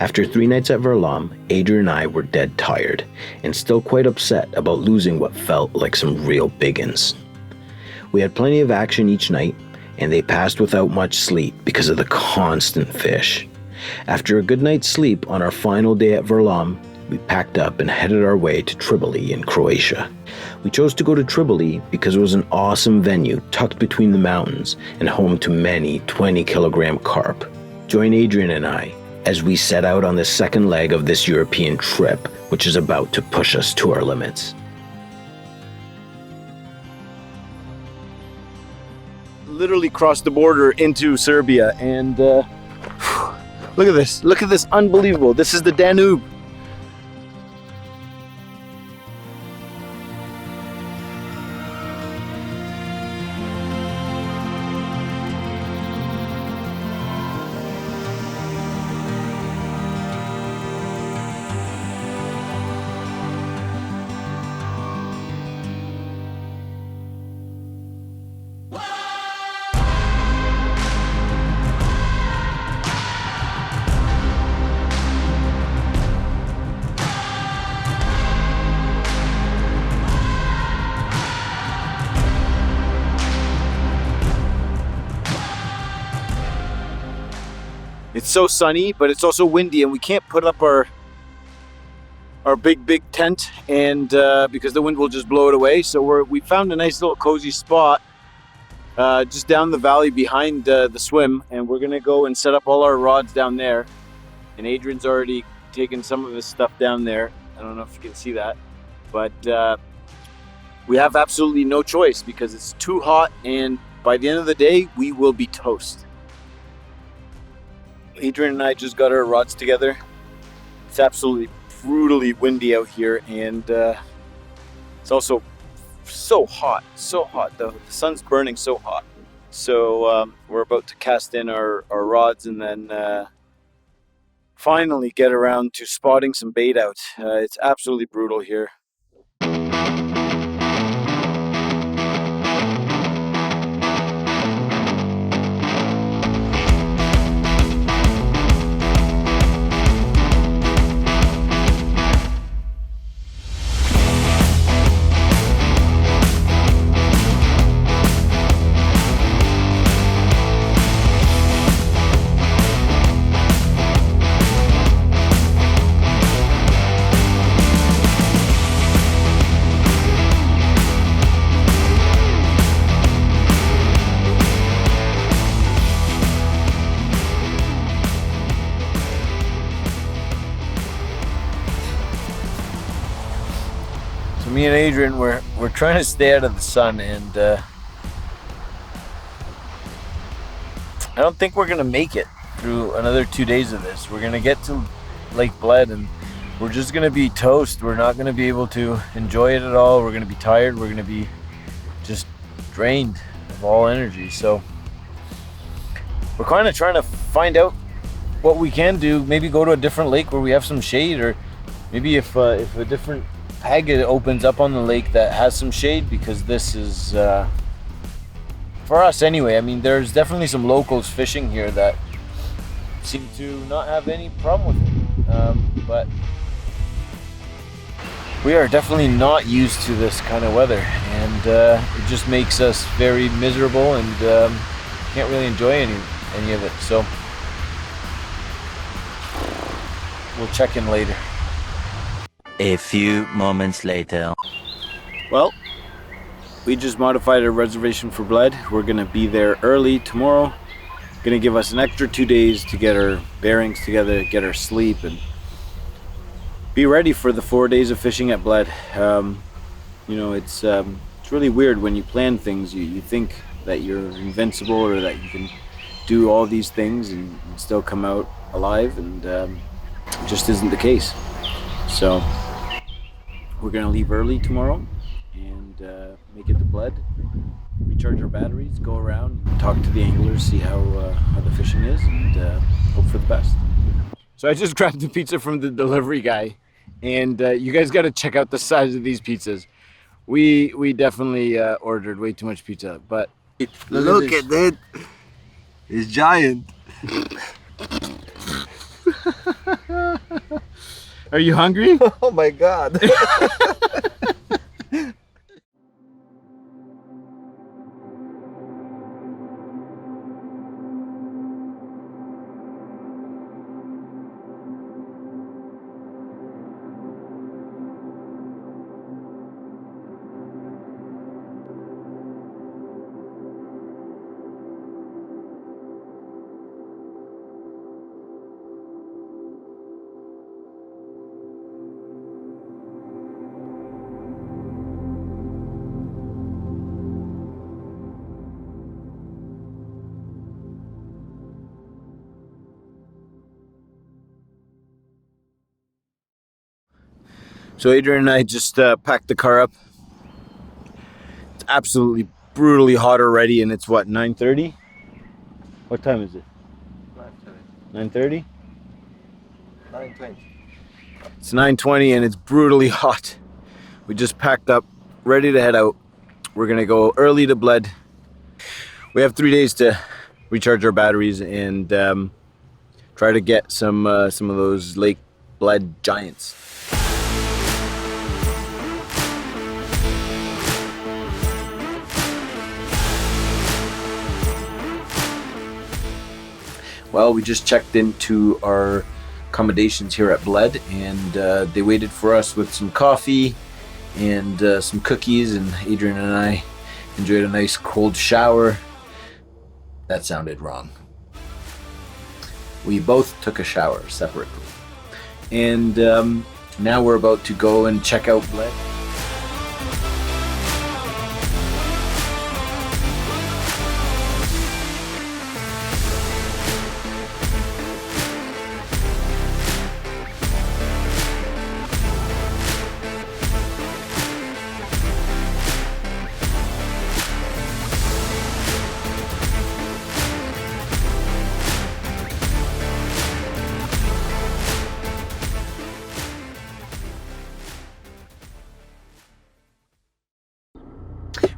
After 3 nights at Varlaam, Adrian and I were dead tired, and still quite upset about losing what felt like some real biggins. We had plenty of action each night, and they passed without much sleep because of the constant fish. After a good night's sleep on our final day at Varlaam, we packed up and headed our way to Tribalj in Croatia. We chose to go to Tribalj because it was an awesome venue tucked between the mountains and home to many 20-kilogram carp. Join Adrian and I as we set out on the second leg of this European trip, which is about to push us to our limits. Literally crossed the border into Serbia, and look at this, unbelievable. This is the Danube. It's so sunny, but it's also windy, and we can't put up our big tent, and because the wind will just blow it away. So we found a nice little cozy spot just down the valley behind the swim, and we're gonna go and set up all our rods down there. And Adrian's already taken some of his stuff down there. I don't know if you can see that, but we have absolutely no choice because it's too hot, and by the end of the day, we will be toast. Adrian and I just got our rods together. It's absolutely brutally windy out here, and it's also so hot. The sun's burning so hot. So we're about to cast in our rods and then finally get around to spotting some bait out. It's absolutely brutal here. Me and Adrian, we're trying to stay out of the sun, and I don't think we're gonna make it through another 2 days of this. We're gonna get to Lake Bled, and we're just gonna be toast. We're not gonna be able to enjoy it at all. We're gonna be tired. We're gonna be just drained of all energy. So we're kind of trying to find out what we can do. Maybe go to a different lake where we have some shade, or maybe if a different Haggard opens up on the lake that has some shade, because this is for us anyway. I mean, there's definitely some locals fishing here that seem to not have any problem with it, but we are definitely not used to this kind of weather, and it just makes us very miserable, and can't really enjoy any of it. So we'll check in later. A few moments later. Well, we just modified our reservation for Bled. We're gonna be there early tomorrow. Gonna give us an extra 2 days to get our bearings together, get our sleep, and be ready for the 4 days of fishing at Bled. You know, it's really weird when you plan things. You think that you're invincible, or that you can do all these things and still come out alive, and it just isn't the case. So we're gonna leave early tomorrow and make it to Bled, recharge our batteries, go around, talk to the anglers, see how the fishing is, and hope for the best. So I just grabbed the pizza from the delivery guy, and you guys got to check out the size of these pizzas. We definitely ordered way too much pizza, but look at that. It's giant. Are you hungry? Oh my god. So Adrian and I just packed the car up. It's absolutely brutally hot already, and it's what, 9:30? What time is it? 9:30? 9:20. It's 9:20 and it's brutally hot. We just packed up, ready to head out. We're gonna go early to Bled. We have 3 days to recharge our batteries and try to get some of those Lake Bled giants. Well, we just checked into our accommodations here at Bled, and they waited for us with some coffee and some cookies, and Adrian and I enjoyed a nice cold shower. That sounded wrong. We both took a shower separately. And now we're about to go and check out Bled.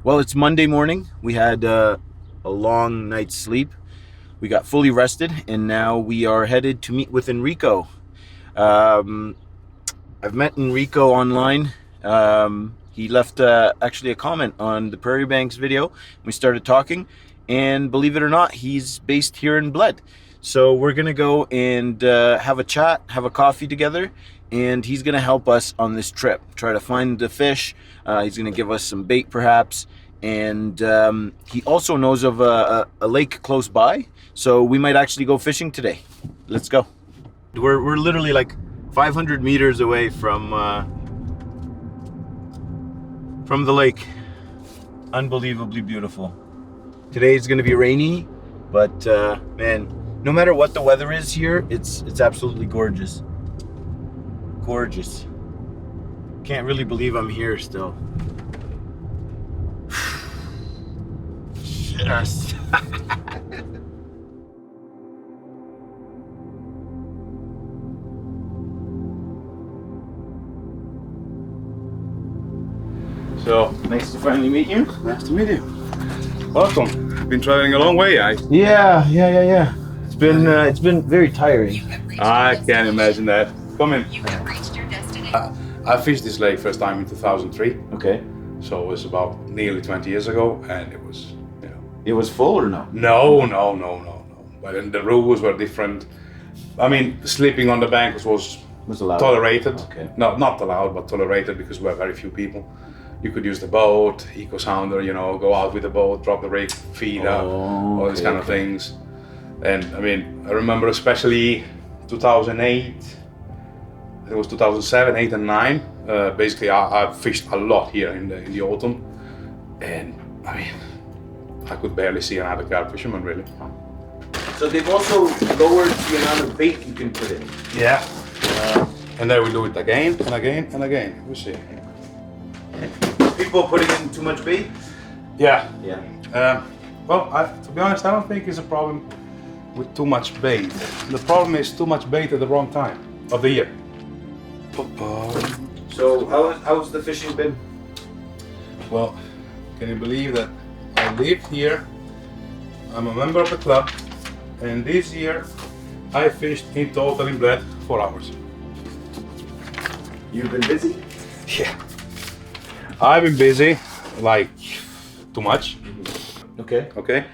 Well, it's Monday morning. We had a long night's sleep. We got fully rested, and now we are headed to meet with Enrico. I've met Enrico online. He left actually a comment on the Prairie Banks video. We started talking, and believe it or not, he's based here in Bled. So we're gonna go and have a chat, have a coffee together, and he's gonna help us on this trip. Try to find the fish. He's gonna give us some bait perhaps, and he also knows of a lake close by, so we might actually go fishing today. Let's go. We're literally like 500 meters away from the lake. Unbelievably beautiful. Today is gonna be rainy, but man, no matter what the weather is here, it's absolutely gorgeous. Gorgeous. Can't really believe I'm here still. Yes. So, nice to finally meet you. Nice to meet you. Welcome. Been traveling a long way, Yeah. It's been very tiring. I can imagine that. Come in. You have reached your destination. I fished this lake first time in 2003, Okay. so it was about nearly 20 years ago, and it was, It was full or no? no. But then the rules were different. I mean, sleeping on the bank was allowed. tolerated. Okay. No, not allowed, but tolerated because we were very few people. You could use the boat, eco sounder, go out with the boat, drop the rig, feed up, all these kind of things. And I mean, I remember especially 2008, it was 2007, 8 and 9. Basically, I fished a lot here in the autumn. And I mean, I could barely see another carp fisherman really. So they've also lowered the amount of bait you can put in. Yeah. And then we do it again and again and again. We'll see. People putting in too much bait? Yeah. Yeah. Well, to be honest, I don't think it's a problem with too much bait. The problem is too much bait at the wrong time of the year. So how's the fishing been? Well, can you believe that I live here? I'm a member of the club, and this year I fished in total in Bled 4 hours. You've been busy? Yeah. I've been busy, like too much. Okay. Okay.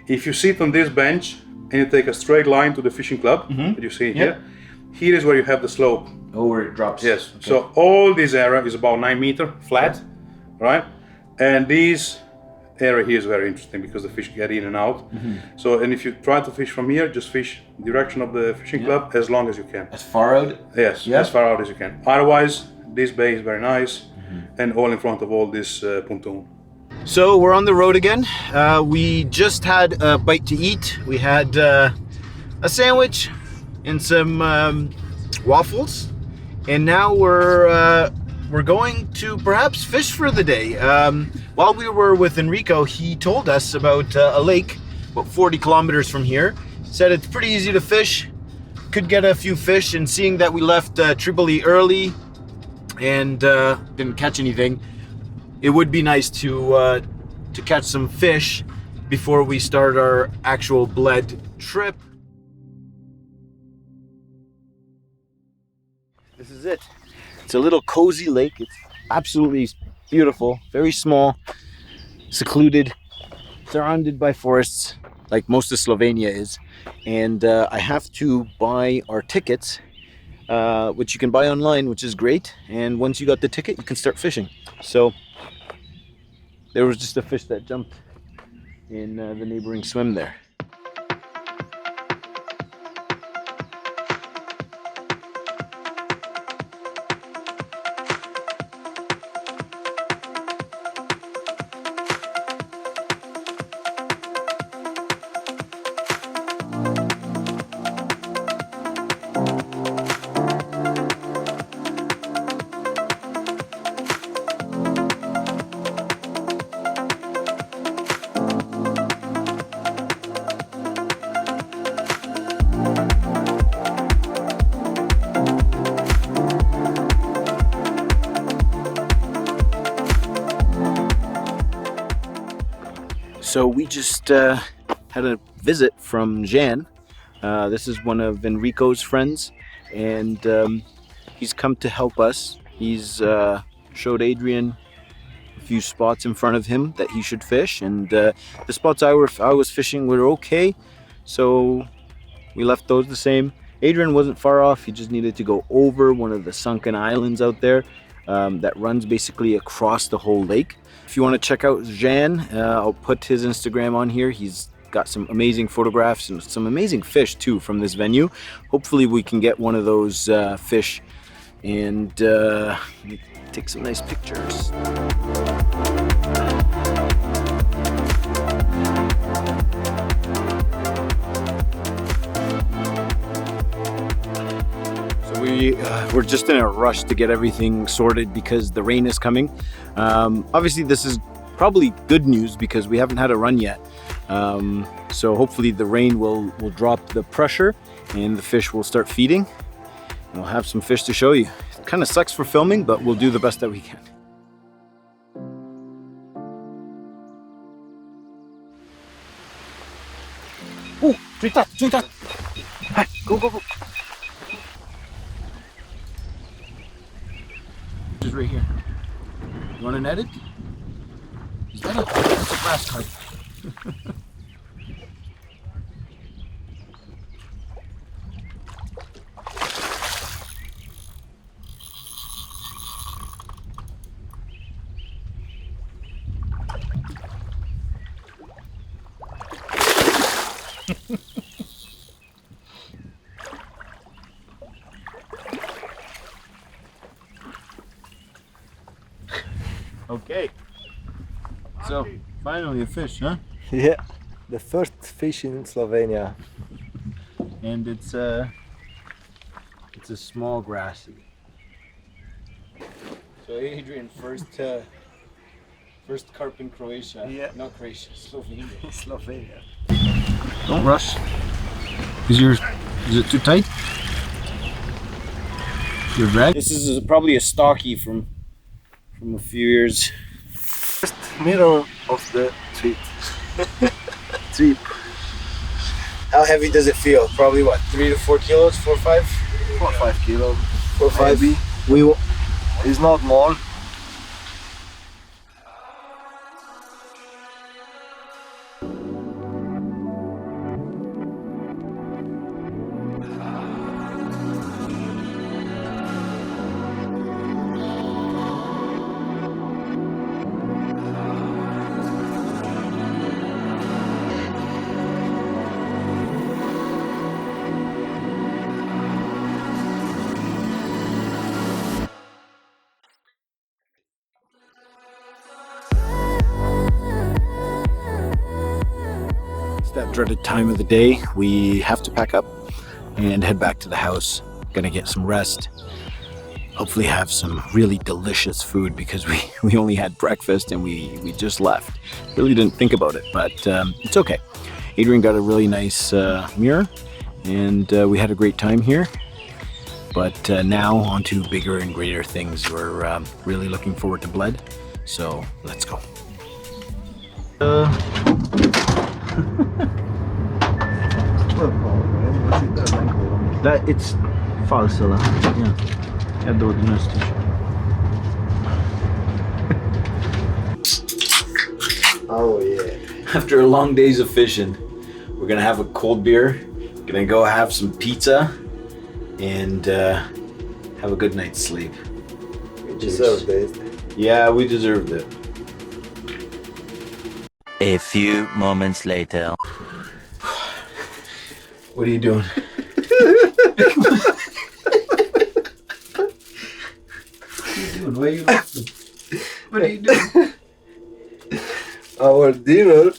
If you sit on this bench and you take a straight line to the fishing club that you see here, here is where you have the slope. Oh, where it drops. Yes. Okay. So all this area is about 9 meters flat, right? And this area here is very interesting because the fish get in and out. So, and if you try to fish from here, just fish direction of the fishing club as long as you can. As far out? Yes, as far out as you can. Otherwise, this bay is very nice and all in front of all this pontoon. So we're on the road again. We just had a bite to eat. We had a sandwich and some waffles, and now we're going to perhaps fish for the day. While we were with Enrico, he told us about a lake about 40 kilometers from here. Said it's pretty easy to fish, could get a few fish, and seeing that we left Tribalj early and didn't catch anything, it would be nice to catch some fish before we start our actual Bled trip. This is it. It's a little cozy lake. It's absolutely beautiful, very small, secluded, surrounded by forests, like most of Slovenia is. And I have to buy our tickets, which you can buy online, which is great. And once you got the ticket, you can start fishing. So there was just a fish that jumped in the neighboring swim there. So we just had a visit from Jan. This is one of Enrico's friends, and he's come to help us. He's showed Adrian a few spots in front of him that he should fish, and the spots I was fishing were okay, so we left those the same. Adrian wasn't far off. He just needed to go over one of the sunken islands out there that runs basically across the whole lake. If you want to check out Jan, I'll put his Instagram on here. He's got some amazing photographs and some amazing fish too from this venue. Hopefully we can get one of those fish and take some nice pictures. We're just in a rush to get everything sorted because the rain is coming. Obviously this is probably good news because we haven't had a run yet. So hopefully the rain will drop the pressure and the fish will start feeding. And I'll have some fish to show you. It kind of sucks for filming, but we'll do the best that we can. Oh, drink that. Hey, go. Just right here. You want to net it? Is that that's a grass carp. Okay, so finally a fish, huh? Yeah, the first fish in Slovenia. And it's a small grassy. So Adrian, first carp in Croatia. Yeah. Not Croatia, Slovenia. Slovenia. Don't rush. Is it too tight? Your drag? This is probably a stocky from a few years. First mirror of the trip. How heavy does it feel? Probably what, 3 to 4 kilos, 4 or 5? 4 or 5 kilos. 4 or 5. Maybe. It's not more. That dreaded time of the day. We have to pack up and head back to the house. Gonna get some rest. Hopefully have some really delicious food because we only had breakfast and we just left. Really didn't think about it, but it's okay. Adrian got a really nice mirror and we had a great time here. But now on to bigger and greater things. We're really looking forward to Bled. So let's go. That it's falso, yeah. Я до 11. Oh yeah. After a long days of fishing, we're gonna have a cold beer, gonna go have some pizza, and have a good night's sleep. We deserved it. Yeah, we deserved it. A few moments later. What are you doing? What are you laughing? What are you doing? Our dinner.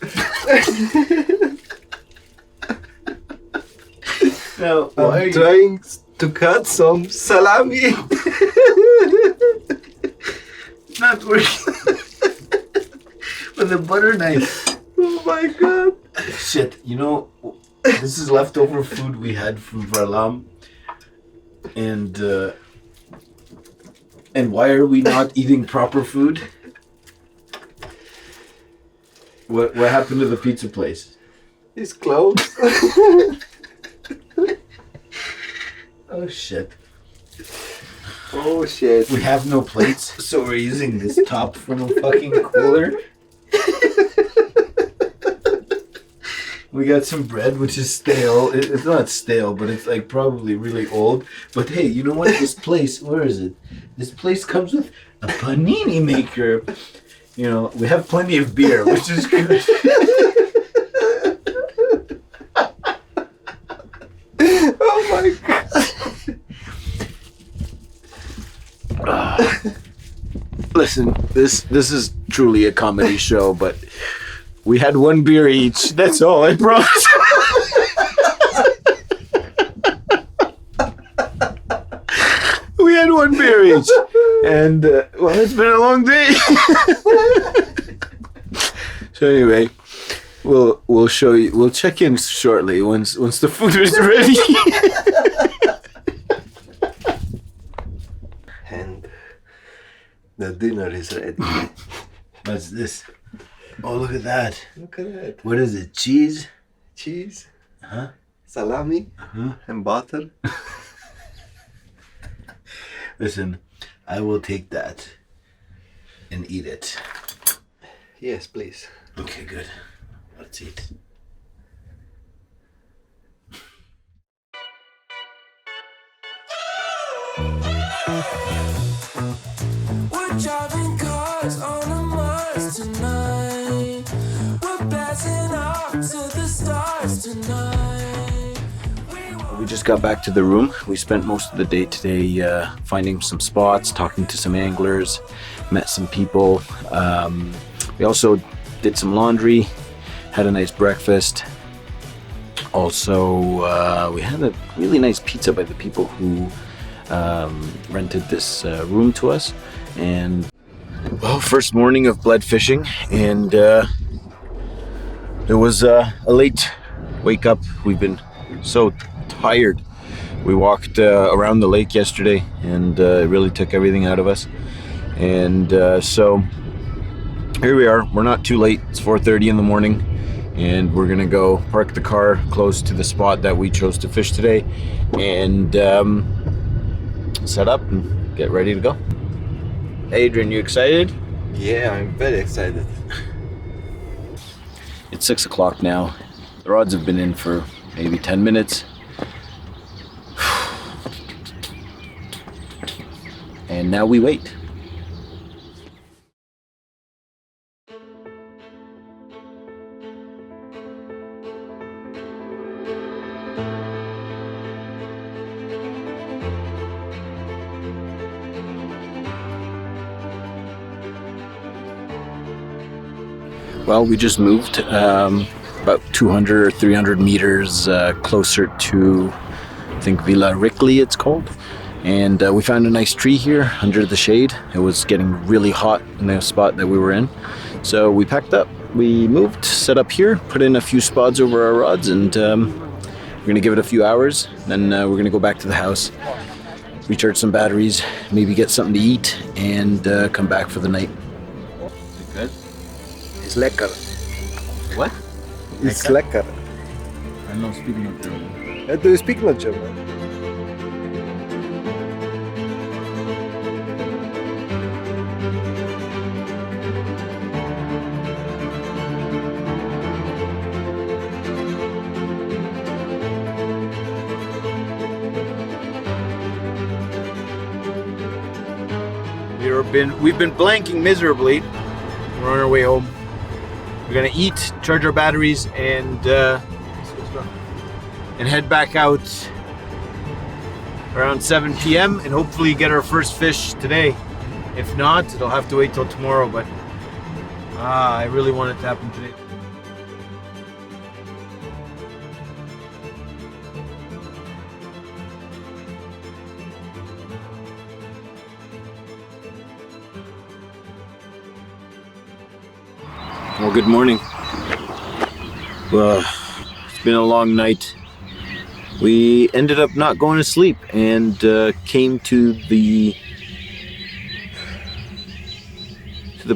No, I'm trying to cut some salami. Not working. With a butter knife. Oh my god. Shit, you know, this is leftover food we had from Varlaam. And why are we not eating proper food? What happened to the pizza place? It's closed. Oh shit. Oh shit. We have no plates, so we're using this top from a fucking cooler. We got some bread, which is stale. It's not stale, but it's like probably really old. But hey, you know what? This place, where is it? This place comes with a panini maker. You know, we have plenty of beer, which is good. Oh my god. Listen, this is truly a comedy show, but we had one beer each. That's all, I promise. We had one beer each. And, well, it's been a long day. So anyway, we'll show you. We'll check in shortly once the food is ready. And the dinner is ready. What's this? Oh, look at that. Look at that. What is it? Cheese? Cheese, Huh? salami, and butter. Listen, I will take that and eat it. Yes, please. Okay, good. Let's eat. We're driving cars on a Mars tonight. We're blasting off to the stars tonight. We just got back to the room. We spent most of the day today finding some spots, talking to some anglers, met some people. We also did some laundry, had a nice breakfast. Also, we had a really nice pizza by the people who rented this room to us. And well, first morning of Bled fishing, and it was a late wake up. We've been so tired. We walked around the lake yesterday, and it really took everything out of us. And so here we are. We're not too late. It's 4:30 in the morning, and we're gonna go park the car close to the spot that we chose to fish today, and set up and get ready to go. Adrian, you excited? Yeah, I'm very excited. It's 6 o'clock now. The rods have been in for maybe 10 minutes. And now we wait. Well, we just moved about 200 or 300 meters closer to, I think, Villa Rickley it's called. And we found a nice tree here under the shade. It was getting really hot in the spot that we were in. So we packed up, we moved, set up here, put in a few spots over our rods, and we're gonna give it a few hours. Then we're gonna go back to the house, recharge some batteries, maybe get something to eat, and come back for the night. Good? It's lekker. What? It's lekker. I'm not speaking of German. Do you speak not German? We've been blanking miserably. We're on our way home. We're gonna eat, charge our batteries, and head back out around 7 p.m. and hopefully get our first fish today. If not, it'll have to wait till tomorrow. But I really want it to happen today. Well, good morning. It's been a long night. We ended up not going to sleep and came to the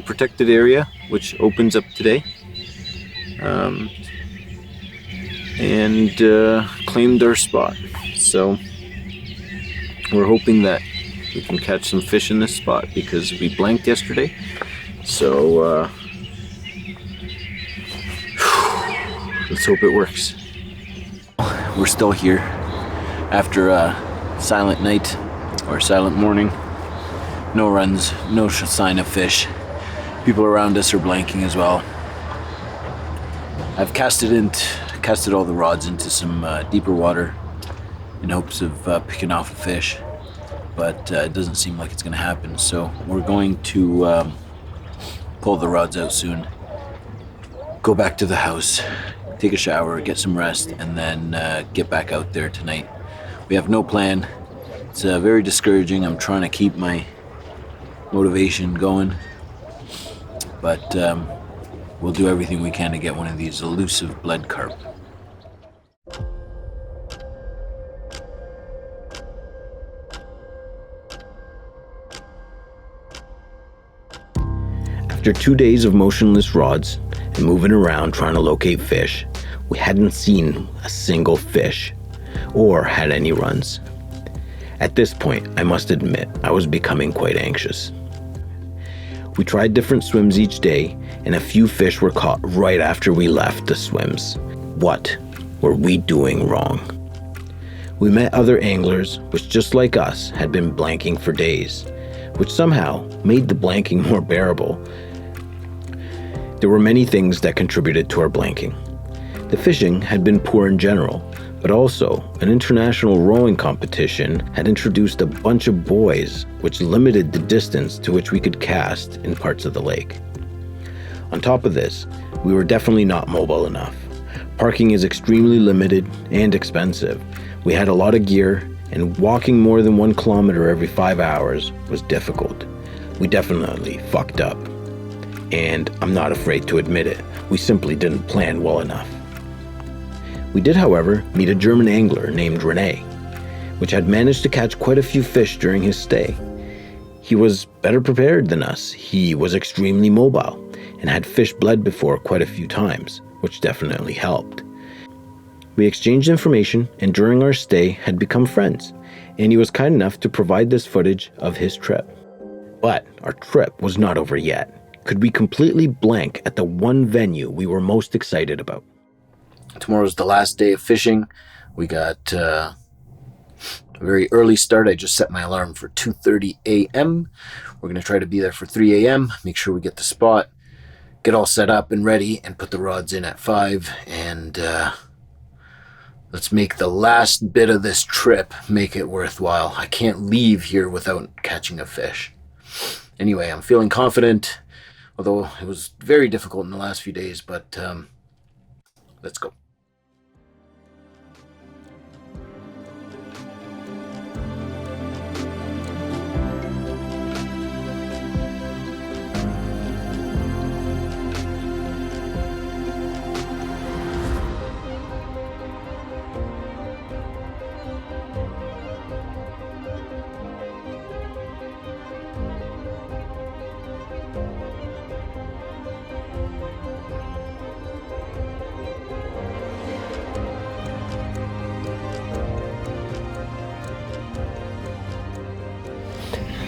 protected area, which opens up today, and claimed our spot. So we're hoping that we can catch some fish in this spot because we blanked yesterday. So let's hope it works. We're still here after a silent night or silent morning. No runs, no sign of fish. People around us are blanking as well. I've casted all the rods into some deeper water in hopes of picking off a fish, but it doesn't seem like it's going to happen. So we're going to pull the rods out soon, go back to the house, take a shower, get some rest, and then get back out there tonight. We have no plan. It's very discouraging. I'm trying to keep my motivation going, but we'll do everything we can to get one of these elusive bled carp. After 2 days of motionless rods and moving around trying to locate fish, we hadn't seen a single fish or had any runs. At this point, I must admit, I was becoming quite anxious. We tried different swims each day, and a few fish were caught right after we left the swims. What were we doing wrong? We met other anglers, which just like us, had been blanking for days, which somehow made the blanking more bearable. There were many things that contributed to our blanking. The fishing had been poor in general, but also an international rowing competition had introduced a bunch of buoys which limited the distance to which we could cast in parts of the lake. On top of this, we were definitely not mobile enough. Parking is extremely limited and expensive. We had a lot of gear, and walking more than 1 kilometer every 5 hours was difficult. We definitely fucked up. And I'm not afraid to admit it, we simply didn't plan well enough. We did, however, meet a German angler named Rene, which had managed to catch quite a few fish during his stay. He was better prepared than us. He was extremely mobile and had fish bled before quite a few times, which definitely helped. We exchanged information and during our stay had become friends, and he was kind enough to provide this footage of his trip. But our trip was not over yet. Could we completely blank at the one venue we were most excited about? Tomorrow's the last day of fishing. We got a very early start. I just set my alarm for 2:30 a.m. We're going to try to be there for 3 a.m. Make sure we get the spot, get all set up and ready, and put the rods in at 5. And let's make the last bit of this trip make it worthwhile. I can't leave here without catching a fish. Anyway, I'm feeling confident, although it was very difficult in the last few days, but let's go.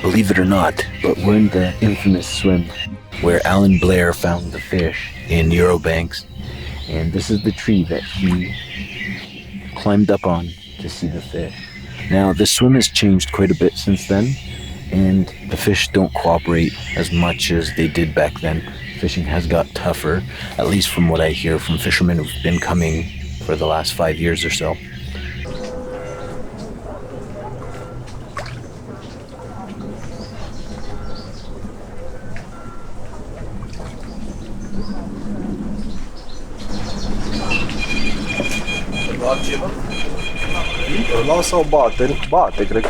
Believe it or not, but we're in the infamous swim where Alan Blair found the fish in Eurobanks. And this is the tree that he climbed up on to see the fish. Now, this swim has changed quite a bit since then, and the fish don't cooperate as much as they did back then. Fishing has got tougher, at least from what I hear from fishermen who've been coming for the last 5 years or so. Non so bate, cred că.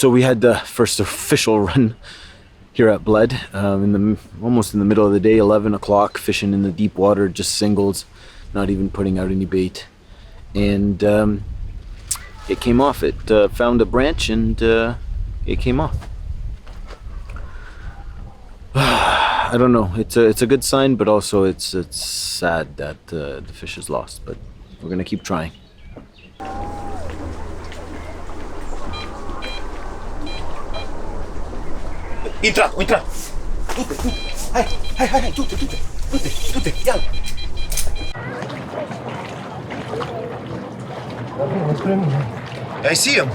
So we had the first official run here at Bled, almost in the middle of the day, 11 o'clock, fishing in the deep water, just singles, not even putting out any bait. And it came off. It found a branch and it came off. I don't know. It's a good sign, but also it's sad that the fish is lost. But we're gonna keep trying. Intra! Du-te! Hai! Du-te! Ia-l! I see him!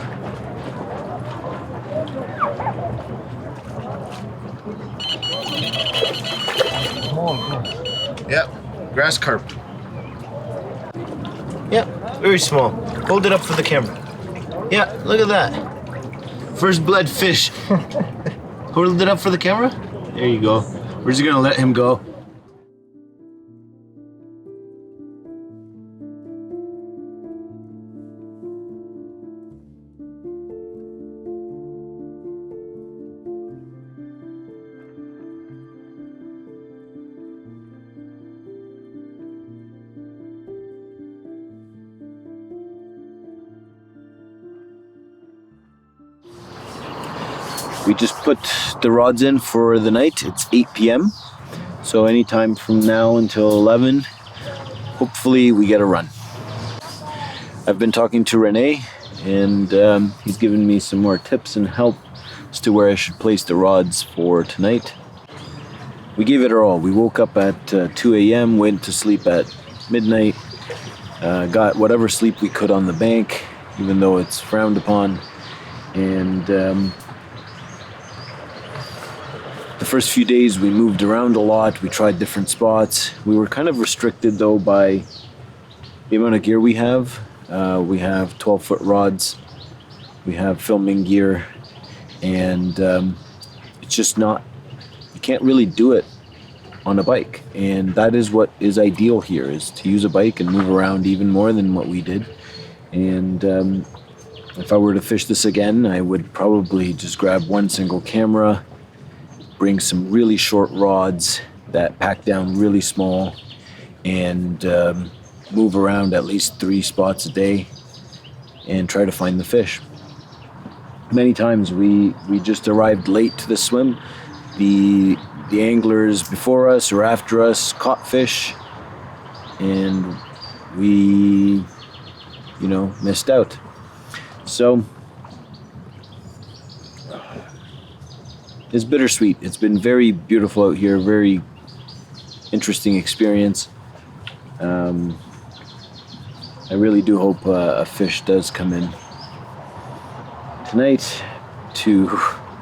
Yeah, grass carp. Yeah, very small. Hold it up for the camera. Yeah, look at that. First Bled fish. Hold it up for the camera. There you go. We're just gonna let him go. We just put the rods in for the night. It's 8 p.m. So anytime from now until 11, hopefully we get a run. I've been talking to Renee, and he's given me some more tips and help as to where I should place the rods for tonight. We gave it our all. We woke up at 2 a.m., went to sleep at midnight, got whatever sleep we could on the bank, even though it's frowned upon. And the first few days we moved around a lot. We tried different spots. We were kind of restricted though by the amount of gear we have. We have 12-foot rods. We have filming gear, and it's just not, you can't really do it on a bike, and that is what is ideal here, is to use a bike and move around even more than what we did. And if I were to fish this again, I would probably just grab one single camera, bring some really short rods that pack down really small, and move around at least 3 spots a day and try to find the fish. Many times we just arrived late to the swim. The anglers before us or after us caught fish, and we, missed out. So it's bittersweet. It's been very beautiful out here, very interesting experience. I really do hope a fish does come in tonight to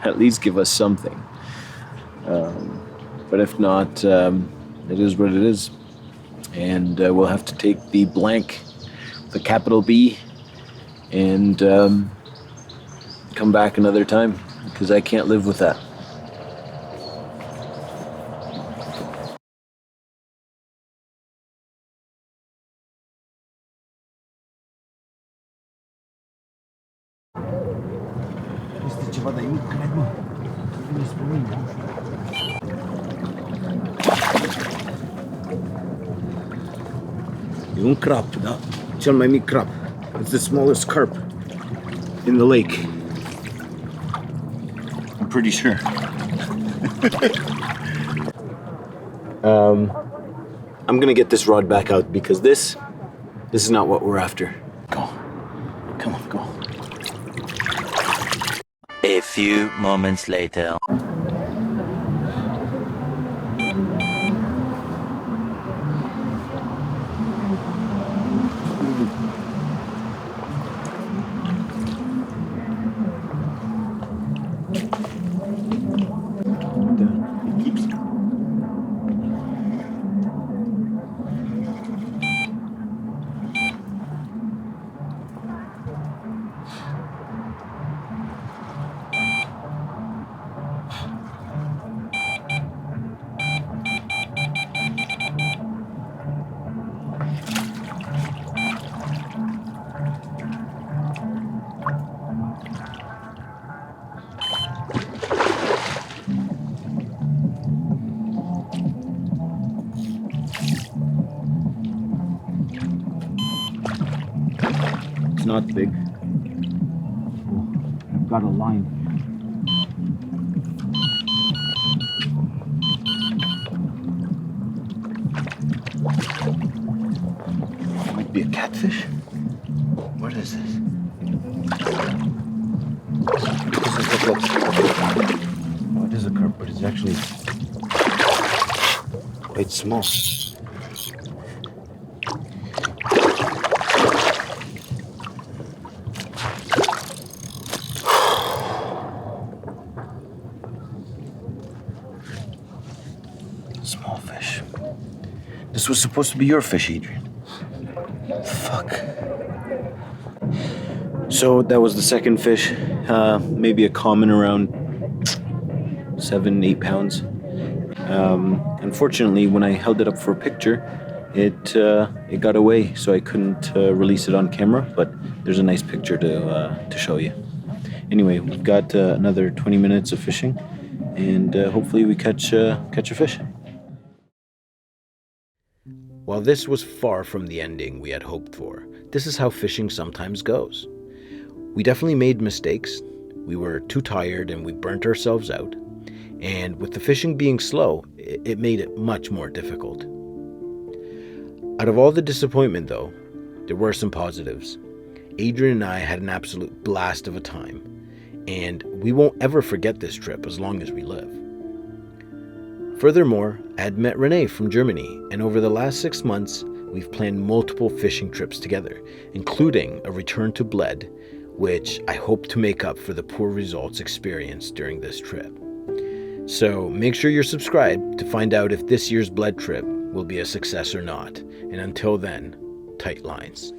at least give us something. But if not, it is what it is. And we'll have to take the blank, the capital B, and come back another time, because I can't live with that. Yung carp, da? Cel mai mic carp. It's the smallest carp in the lake. I'm pretty sure. I'm gonna get this rod back out, because this is not what we're after. Go. Come on, go. A few moments later. It's not big. I've got a line. Might be a catfish. What is this? Oh, it is a carp, but it's actually quite small. Small fish. This was supposed to be your fish, Adrian. Fuck. So that was the second fish. Maybe a common around 7-8 pounds. Unfortunately, when I held it up for a picture, it got away, so I couldn't release it on camera. But there's a nice picture to show you. Anyway, we've got another 20 minutes of fishing, and hopefully we catch a fish. While this was far from the ending we had hoped for, this is how fishing sometimes goes. We definitely made mistakes. We were too tired and we burnt ourselves out. And with the fishing being slow, it made it much more difficult. Out of all the disappointment though, there were some positives. Adrian and I had an absolute blast of a time, and we won't ever forget this trip as long as we live. Furthermore, I had met Renee from Germany, and over the last 6 months, we've planned multiple fishing trips together, including a return to Bled, which I hope to make up for the poor results experienced during this trip. So make sure you're subscribed to find out if this year's Bled trip will be a success or not, and until then, tight lines.